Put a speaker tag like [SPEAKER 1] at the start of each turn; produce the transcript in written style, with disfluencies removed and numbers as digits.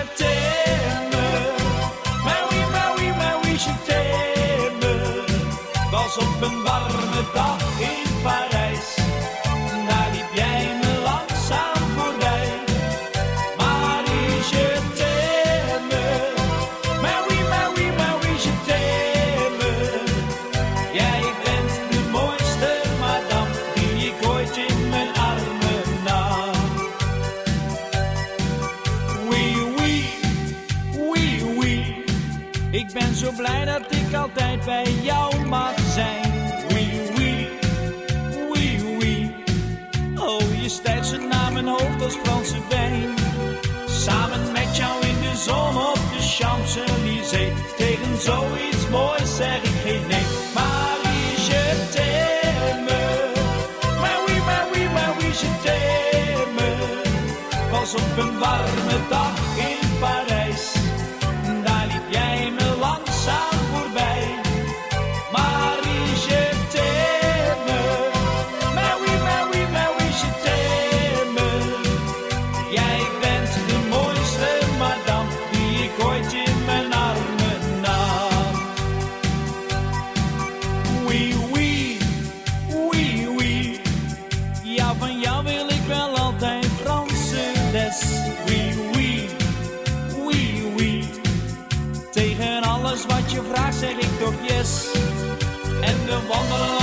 [SPEAKER 1] je t'aime. Mais oui, je t'aime. Was op een warme dag in Parijs, daar liep jij me langzaam voorbij. Marie, je t'aime. Mais oui, je t'aime. Jij bent de mooiste madame die ik ooit in mijn armen nam. Oui, ik ben zo blij dat ik altijd bij jou mag zijn. Oui. Oh, je stijgt ze naar mijn hoofd als Franse wijn. Samen met jou in de zon op de Champs-Élysées. Tegen zoiets moois zeg ik geen nee. Marie, je t'aime. Mais oui, je t'aime. Was op een warme dag in Parijs, daar liep jij me langzaam voorbij. Marie, je t'aime. Mais oui, je t'aime. Jij bent de mooiste madame die ik ooit in mijn armen nam. Oui. Ja, van jou wil ik wel altijd Franse les. Oui. Tegen alles wat je vraagt zeg ik toch yes. En we wandelen